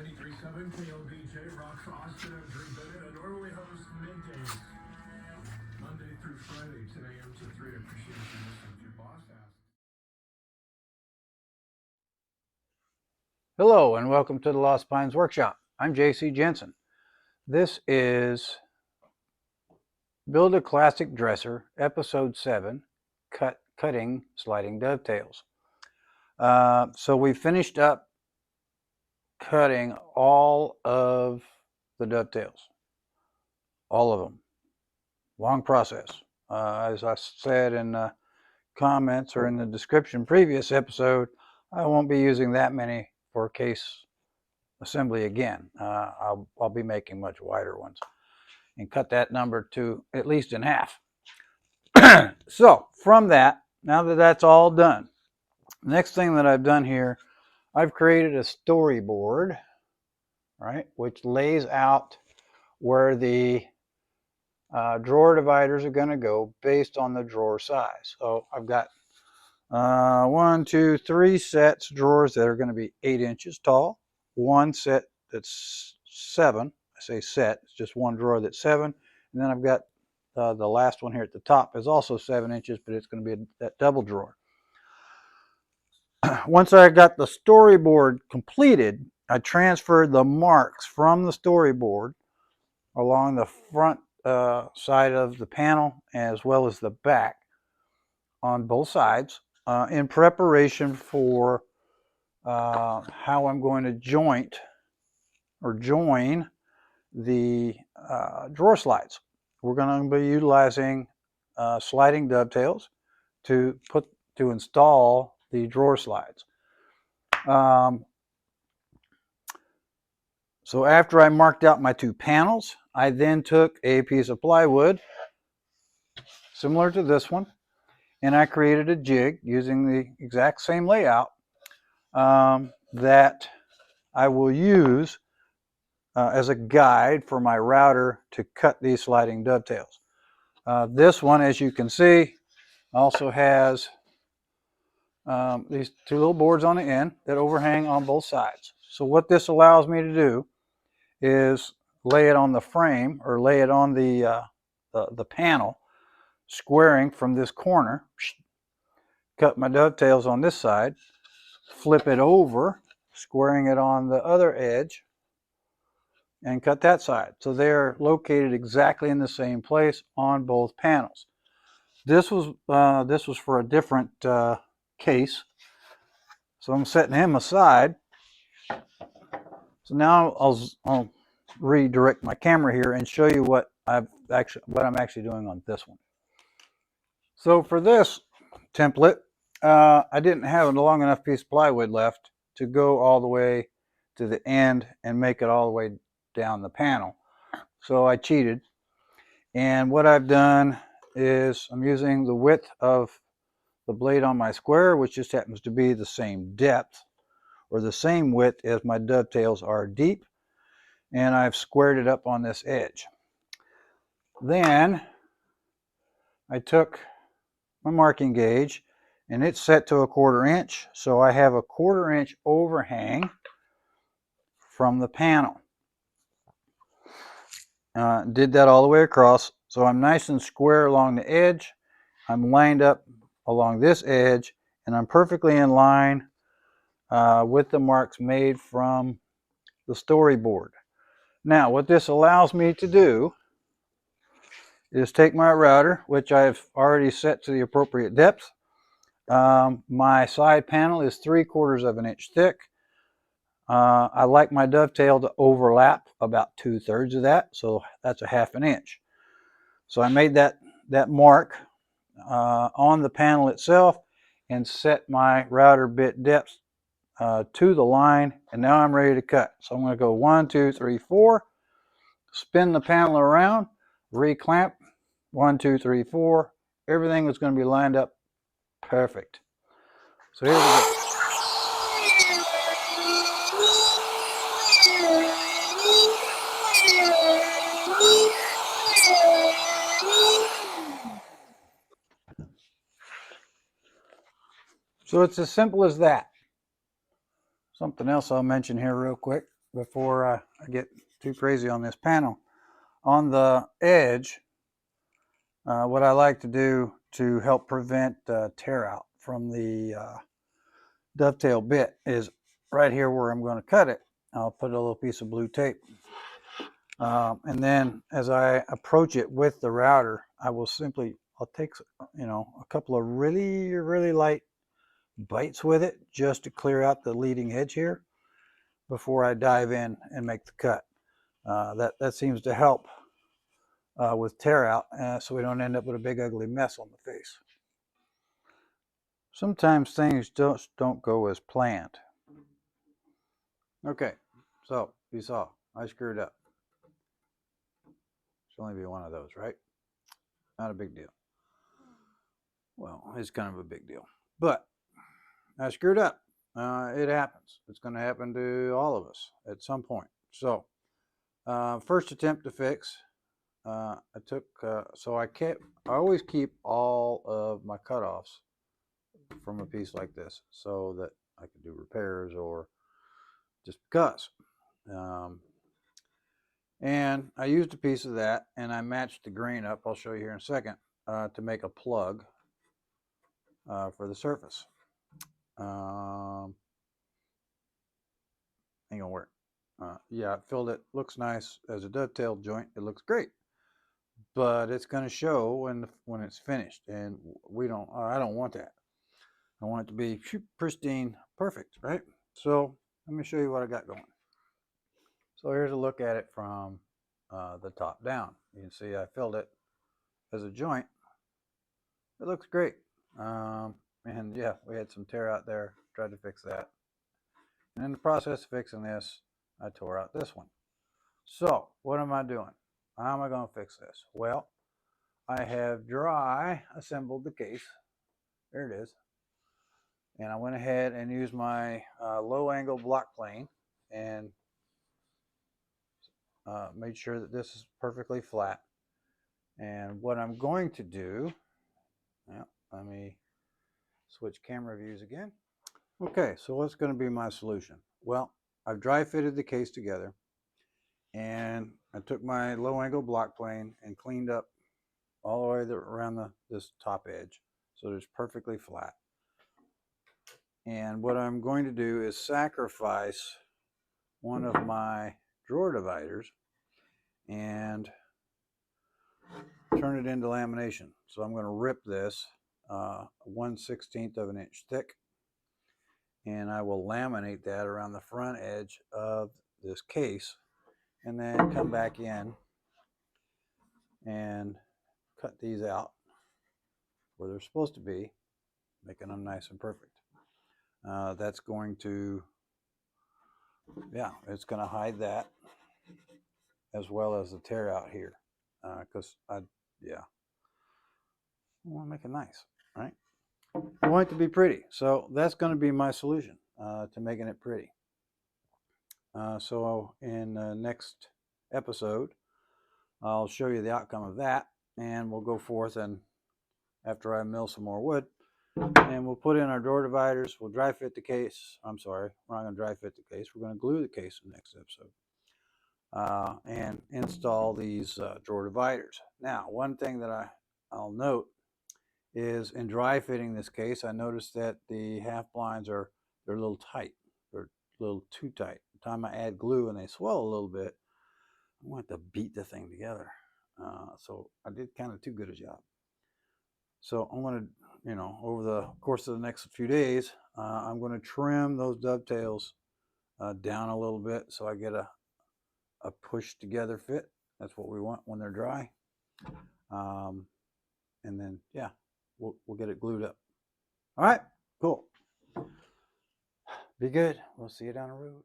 93.7 KLBJ rocks Austin and Drew Bennett. I normally host middays, Monday through Friday, 10 a.m. to 3. I appreciate you listening. If your boss asks. Hello and welcome to the Lost Pines Workshop. I'm JC Jensen. This is Build a Classic Dresser, Episode 7, Cutting Sliding Dovetails. So we finished up cutting all of the dovetails. All of them. Long process. As I said in the comments or in the description previous episode, I won't be using that many for case assembly again. I'll be making much wider ones and cut that number to at least in half. So from that, now that that's all done, the next thing that I've done here, I've created a storyboard, right, which lays out where the drawer dividers are going to go based on the drawer size. So I've got 1, 2, 3 sets drawers that are going to be 8 inches tall, one set that's 7. I say set, it's just one drawer that's 7, and then I've got the last one here at the top is also 7 inches, but it's going to be that double drawer. Once I got the storyboard completed, I transferred the marks from the storyboard along the front side of the panel as well as the back on both sides in preparation for how I'm going to join the drawer slides. We're going to be utilizing sliding dovetails to install the drawer slides. So after I marked out my 2 panels, I then took a piece of plywood similar to this one, and I created a jig using the exact same layout that I will use as a guide for my router to cut these sliding dovetails. This one, as you can see, also has these 2 little boards on the end that overhang on both sides. So what this allows me to do is lay it on the frame or lay it on the panel, squaring from this corner, cut my dovetails on this side, flip it over, squaring it on the other edge, and cut that side. So they're located exactly in the same place on both panels. This was for a different case, so I'm setting him aside. So now I'll redirect my camera here and show you what I'm actually doing on this one. So for this template, I didn't have a long enough piece of plywood left to go all the way to the end and make it all the way down the panel. So I cheated, and what I've done is I'm using the width of the blade on my square, which just happens to be the same depth or the same width as my dovetails are deep, and I've squared it up on this edge. Then I took my marking gauge and it's set to a 1/4 inch, so I have a 1/4 inch overhang from the panel. Did that all the way across, so I'm nice and square along the edge. I'm lined up along this edge, and I'm perfectly in line with the marks made from the storyboard. Now, what this allows me to do is take my router, which I've already set to the appropriate depth. My side panel is 3/4 of an inch thick. I like my dovetail to overlap about 2/3 of that, so that's a 1/2 inch. So I made that mark on the panel itself and set my router bit depth to the line, and now I'm ready to cut. So I'm going to go 1, 2, 3, 4, spin the panel around, reclamp, 1, 2, 3, 4. Everything is going to be lined up perfect. So here we go. So it's as simple as that. Something else I'll mention here real quick before I get too crazy on this panel. On the edge, what I like to do to help prevent tear out from the dovetail bit is right here where I'm going to cut it. I'll put a little piece of blue tape. And then as I approach it with the router, I'll take, a couple of really, really light bites with it just to clear out the leading edge here before I dive in and make the cut. That seems to help with tear out, so we don't end up with a big ugly mess on the face. Sometimes things just don't go as planned. Okay, so you saw I screwed up. Should only be one of those, right? Not a big deal. Well, it's kind of a big deal, but I screwed up. It happens. It's going to happen to all of us at some point. So, first attempt to fix. I always keep all of my cutoffs from a piece like this so that I can do repairs or just because. And I used a piece of that and I matched the grain up. I'll show you here in a second to make a plug for the surface. Ain't gonna work. Yeah, I filled it. Looks nice as a dovetail joint. It looks great, but it's going to show when it's finished, and I don't want that. I want it to be pristine, perfect, right? So let me show you what I got going. So here's a look at it from the top down. You can see I filled it as a joint. It looks great. And yeah, we had some tear out there. Tried to fix that. And in the process of fixing this, I tore out this one. So what am I doing? How am I going to fix this? Well, I have dry assembled the case. There it is. And I went ahead and used my low angle block plane and made sure that this is perfectly flat. And what I'm going to do, let me switch camera views again. Okay, so what's going to be my solution? Well, I've dry fitted the case together, and I took my low angle block plane and cleaned up all the way around this top edge so it's perfectly flat. And what I'm going to do is sacrifice one of my drawer dividers and turn it into lamination. So I'm going to rip this 1/16 of an inch thick, and I will laminate that around the front edge of this case, and then come back in and cut these out where they're supposed to be, making them nice and perfect. That's going to, it's going to hide that as well as the tear out here, because I want to make it nice, right? I want it to be pretty, so that's going to be my solution to making it pretty. So in the next episode, I'll show you the outcome of that, and we'll go forth and after I mill some more wood, and we'll put in our drawer dividers. We'll dry fit the case. I'm sorry, we're not going to dry fit the case. We're going to glue the case in the next episode and install these drawer dividers. Now, one thing that I'll note is in dry fitting this case, I noticed that the half blinds they're a little tight. They're a little too tight. By the time I add glue and they swell a little bit, I want to beat the thing together. So I did kind of too good a job. So I'm going to, over the course of the next few days, I'm going to trim those dovetails down a little bit so I get a push together fit. That's what we want when they're dry. And then, we'll get it glued up. All right, cool. Be good. We'll see you down the road.